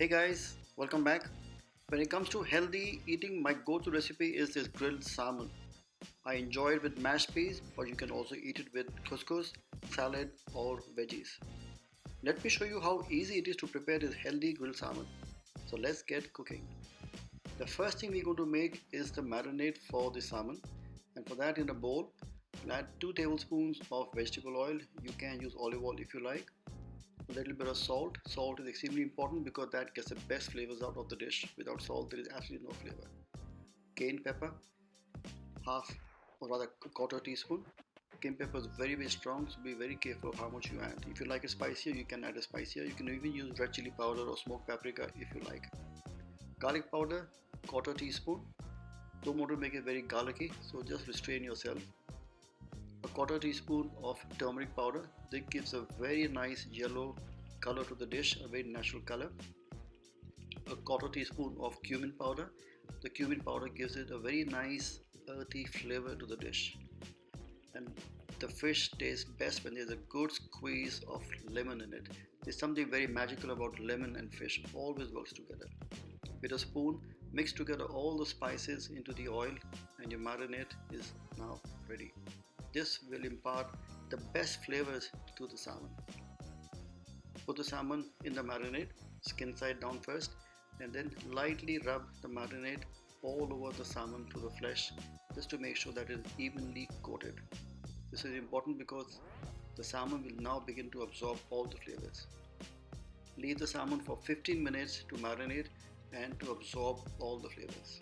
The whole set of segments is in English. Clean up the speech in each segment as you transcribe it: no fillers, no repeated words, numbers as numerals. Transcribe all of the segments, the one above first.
Hey guys, welcome back. When it comes to healthy eating, my go-to recipe is this grilled salmon. I enjoy it with mashed peas, but you can also eat it with couscous, salad, or veggies. Let me show you how easy it is to prepare this healthy grilled salmon. So let's get cooking. The first thing we're going to make is the marinade for the salmon. And for that, in a bowl, we'll add 2 tablespoons of vegetable oil. You can use olive oil if you like. A little bit of salt. Salt is extremely important because that gets the best flavors out of the dish. Without salt, there is absolutely no flavor. Cayenne pepper, half or rather quarter teaspoon. Cayenne pepper is very strong, so be very careful of how much you add. If you like it spicier, you can add a spicier. You can even use red chili powder or smoked paprika if you like. Garlic powder, quarter teaspoon. Don't want to make it very garlicky, so just restrain yourself. A quarter teaspoon of turmeric powder. That gives a very nice yellow color to the dish, a very natural color. A quarter teaspoon of cumin powder. The cumin powder gives it a very nice earthy flavor to the dish. And the fish tastes best when there's a good squeeze of lemon in it. There's something very magical about lemon and fish, always works together. With a spoon, mix together all the spices into the oil and your marinade is now ready. This will impart the best flavors to the salmon. Put the salmon in the marinade, skin side down first, and then lightly rub the marinade all over the salmon to the flesh just to make sure that it is evenly coated. This is important because the salmon will now begin to absorb all the flavors. Leave the salmon for 15 minutes to marinate and to absorb all the flavors.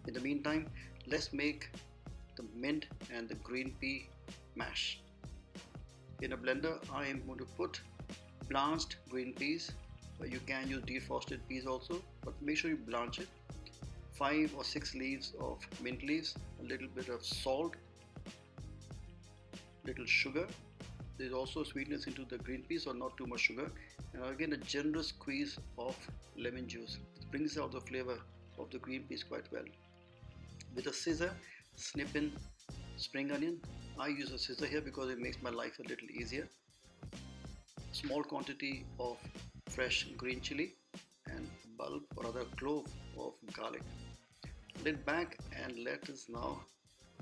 In the meantime, let's make the mint and the green pea mash. In a blender, I am going to put blanched green peas. You can use defrosted peas also, but make sure you blanch it. 5 or 6 leaves of mint leaves, a little bit of salt, little sugar. There's also sweetness into the green peas, so not too much sugar. And again, a generous squeeze of lemon juice. It brings out the flavor of the green peas quite well. With a scissor, snip in spring onion. I use a scissor here because it makes my life a little easier. Small quantity of fresh green chilli and bulb or other clove of garlic. Lid back and let us now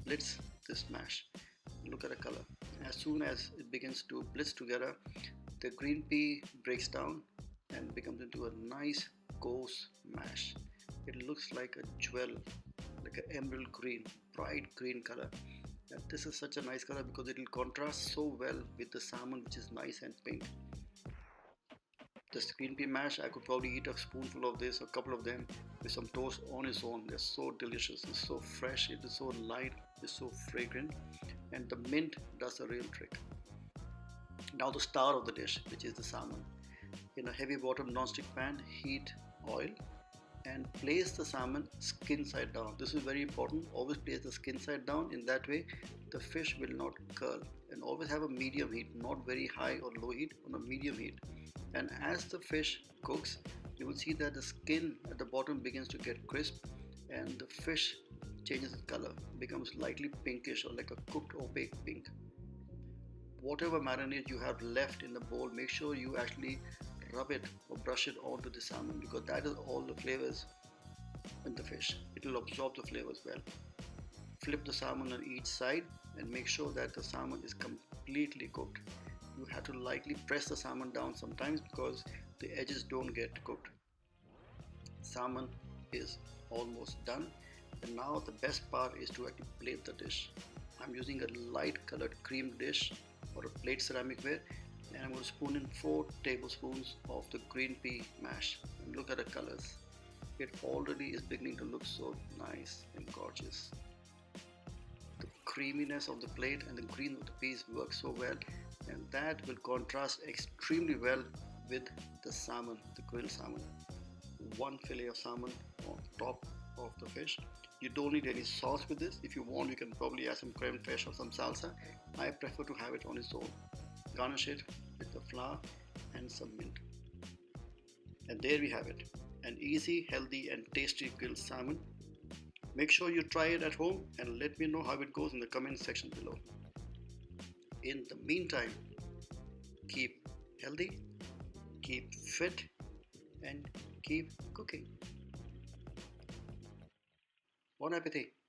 blitz this mash. Look at the color. As soon as it begins to blitz together, the green pea breaks down and becomes into a nice coarse mash. It looks like a jewel, like an emerald green, bright green color. And this is such a nice color because it will contrast so well with the salmon, which is nice and pink. This green pea mash, I could probably eat a spoonful of this, a couple of them with some toast on its own. They're so delicious, it's so fresh, it is so light, it's so fragrant, and the mint does a real trick. Now the star of the dish, which is the salmon. In a heavy bottom non-stick pan, heat oil and place the salmon skin side down. This is very important. Always place the skin side down. In that way, the fish will not curl. And always have a medium heat, not very high or low heat, on a medium heat. And as the fish cooks, you will see that the skin at the bottom begins to get crisp and the fish changes its color, becomes lightly pinkish or like a cooked opaque pink. Whatever marinade you have left in the bowl, make sure you actually rub it or brush it onto the salmon because that is all the flavors in the fish. It will absorb the flavors well. Flip the salmon on each side and make sure that the salmon is completely cooked. You have to lightly press the salmon down sometimes because the edges don't get cooked. Salmon is almost done, and now the best part is to actually plate the dish. I'm using a light colored cream dish or a plate ceramicware, and I'm going to spoon in 4 tablespoons of the green pea mash. And look at the colors. It already is beginning to look so nice and gorgeous. The creaminess of the plate and the green of the peas work so well, and that will contrast extremely well with the salmon, the grilled salmon. 1 fillet of salmon on top of the fish. You don't need any sauce with this. If you want, you can probably add some creme fraiche or some salsa. I prefer to have it on its own. Garnish it with the flour and some mint. And there we have it, an easy, healthy and tasty grilled salmon. Make sure you try it at home and let me know how it goes in the comment section below. In the meantime, keep healthy, keep fit and keep keep cooking. Bon appetit!